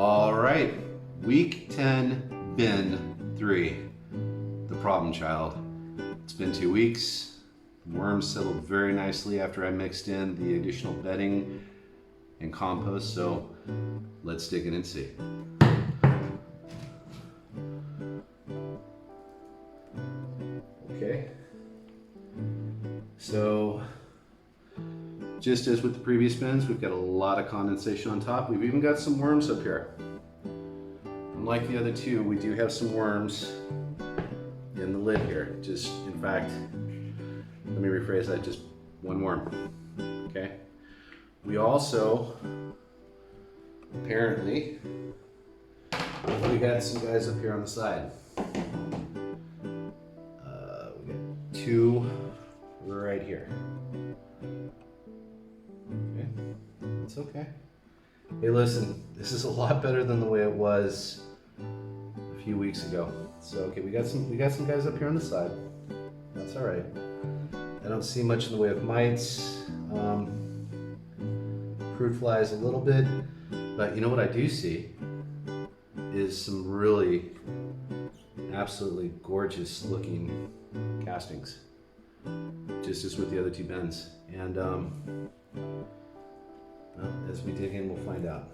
All right, week 10, bin 3, the problem child. It's been 2 weeks. Worms settled very nicely after I mixed in the additional bedding and compost, so let's dig in and see. Okay, so just as with the previous bins, we've got a lot of condensation on top. We've even got some worms up here. Unlike the other two, we do have some worms in the lid here. Just, in fact, let me rephrase that, just one worm, okay? We also, apparently, we got some guys up here on the side. We got two right here. Okay, it's okay. Hey, listen, this is a lot better than the way it was a few weeks ago. So, okay, we got some guys up here on the side. That's all right. I don't see much in the way of mites, fruit flies a little bit, but you know what I do see is some really absolutely gorgeous looking castings, just as with the other two bins. And well, as we dig in, we'll find out.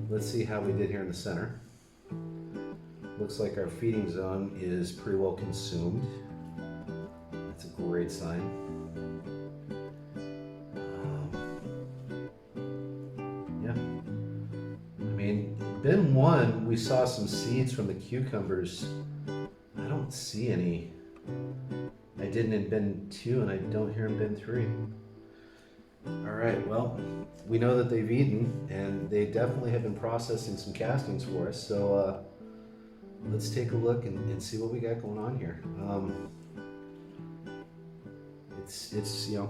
Let's see how we did here in the center. Looks like our feeding zone is pretty well consumed. That's a great sign. Yeah. I mean, bin 1, we saw some seeds from the cucumbers. I don't see any. I didn't in bin 2, and I don't hear in bin 3. All right, well, we know that they've eaten, and they definitely have been processing some castings for us, so let's take a look and see what we got going on here. It's you know,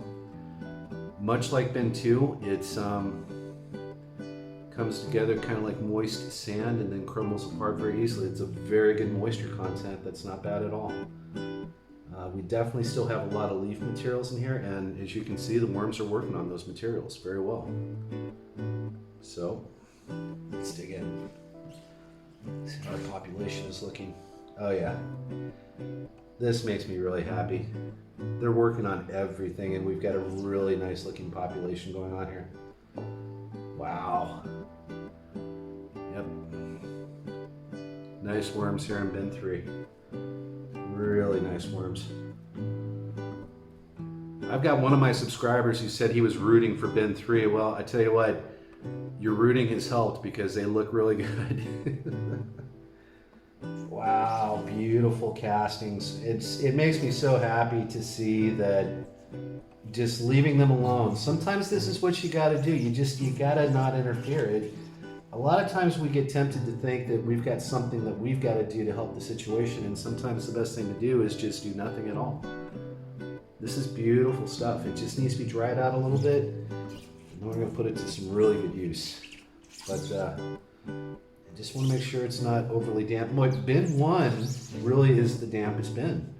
much like bin 2, it's comes together kind of like moist sand and then crumbles apart very easily. It's a very good moisture content. That's not bad at all. We definitely still have a lot of leaf materials in here, and as you can see, the worms are working on those materials very well. So let's dig in. See how our population is looking. Oh yeah, this makes me really happy. They're working on everything, and we've got a really nice looking population going on here. Wow. Yep. Nice worms here in bin 3. Really nice worms. I've got one of my subscribers who said he was rooting for bin 3. Well, I tell you what, your rooting has helped because they look really good. Wow, beautiful castings. It makes me so happy to see that just leaving them alone. Sometimes this is what you gotta do. You gotta not interfere. A lot of times we get tempted to think that we've got something that we've got to do to help the situation, and sometimes the best thing to do is just do nothing at all. This is beautiful stuff. It just needs to be dried out a little bit, and then we're going to put it to some really good use. But I just want to make sure it's not overly damp. Boy, bin 1 really is the dampest bin.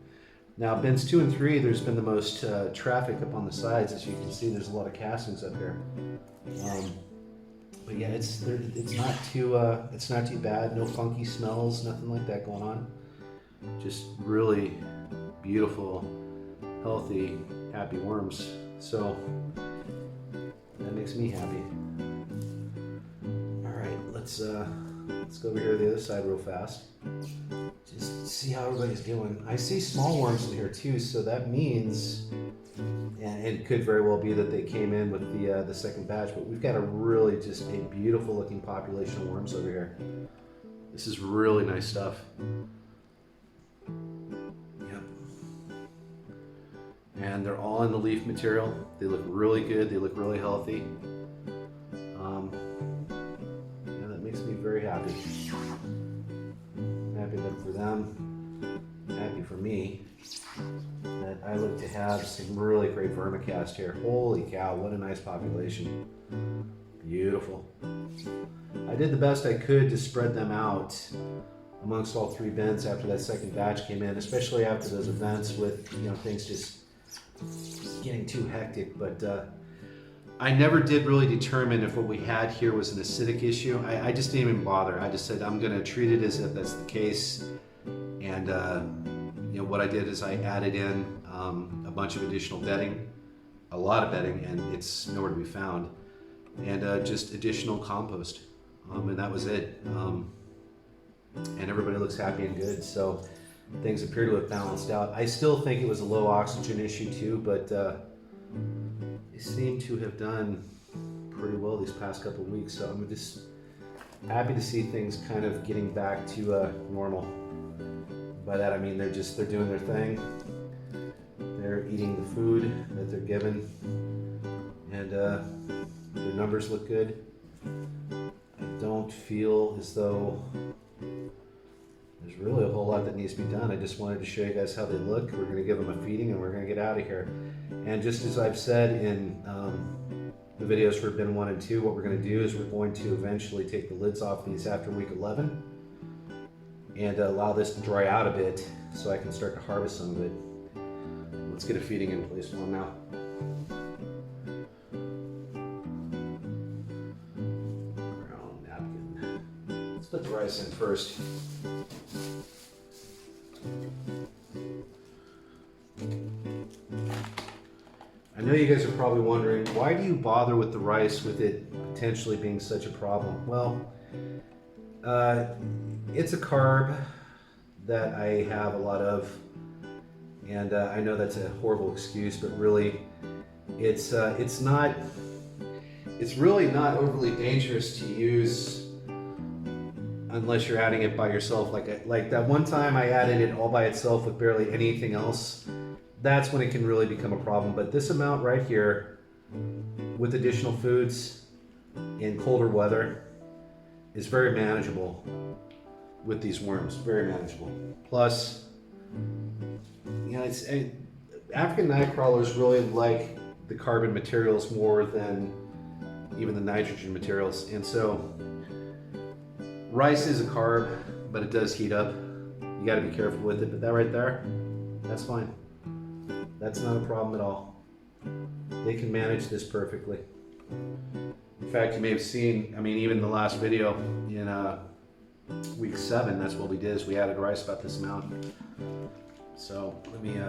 Now, bins 2 and 3, there's been the most traffic up on the sides. As you can see, there's a lot of castings up here. But yeah, it's not too bad. No funky smells, nothing like that going on. Just really beautiful, healthy, happy worms. So that makes me happy. All right, let's go over here to the other side real fast. Just see how everybody's doing. I see small worms in here too, so that means. And it could very well be that they came in with the second batch, but we've got a really just a beautiful looking population of worms over here. This is really nice stuff. Yep. And they're all in the leaf material. They look really good. They look really healthy. Yeah, that makes me very happy. I'm happy for them. I'm happy for me. That I look to have some really great vermicast here. Holy cow, what a nice population. Beautiful. I did the best I could to spread them out amongst all 3 bins after that second batch came in, especially after those events with things just getting too hectic. But I never did really determine if what we had here was an acidic issue. I just didn't even bother. I just said I'm going to treat it as if that's the case. And you know, what I did is I added in a bunch of additional bedding, a lot of bedding, and it's nowhere to be found, and just additional compost, and that was it. And everybody looks happy and good, so things appear to have balanced out. I still think it was a low oxygen issue too, but they seem to have done pretty well these past couple of weeks, so I'm just happy to see things kind of getting back to normal. By that I mean they're doing their thing. They're eating the food that they're given, and their numbers look good. I don't feel as though there's really a whole lot that needs to be done. I just wanted to show you guys how they look. We're going to give them a feeding and we're going to get out of here. And just as I've said in the videos for bin 1 and 2, what we're going to do is we're going to eventually take the lids off these after week 11 and allow this to dry out a bit so I can start to harvest some of it. Let's get a feeding in place for them now. Brown napkin. Let's put the rice in first. I know you guys are probably wondering, why do you bother with the rice with it potentially being such a problem? Well, it's a carb that I have a lot of, and I know that's a horrible excuse, but really, it's really not overly dangerous to use unless you're adding it by yourself. Like that one time I added it all by itself with barely anything else. That's when it can really become a problem. But this amount right here, with additional foods in colder weather, is very manageable with these worms. Very manageable. Plus, you know, African Nightcrawlers really like the carbon materials more than even the nitrogen materials, and so rice is a carb, but it does heat up. You got to be careful with it. But that right there, that's fine. That's not a problem at all. They can manage this perfectly. In fact, you may have seen, I mean, even the last video in week 7, that's what we did, is we added rice about this amount. So let me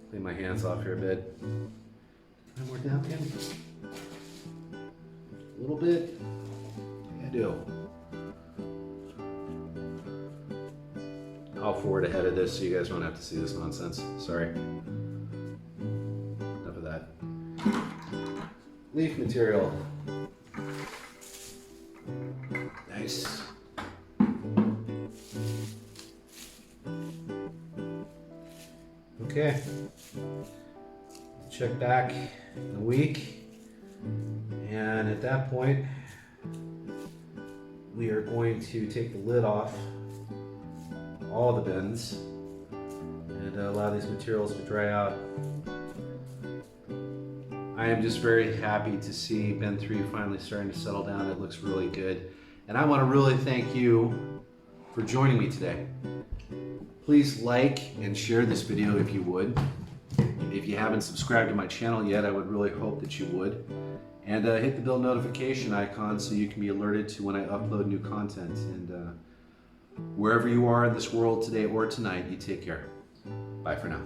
clean my hands off here a bit. One more napkin. A little bit. I do. I'll forward ahead of this so you guys don't have to see this nonsense. Sorry. Enough of that. Leaf material. Nice. Okay. Check back in a week. And at that point, we are going to take the lid off all the bins and allow these materials to dry out. I am just very happy to see bin 3 finally starting to settle down. It looks really good. And I want to really thank you for joining me today. Please like and share this video if you would. If you haven't subscribed to my channel yet, I would really hope that you would. And hit the bell notification icon so you can be alerted to when I upload new content. And wherever you are in this world today or tonight, you take care. Bye for now.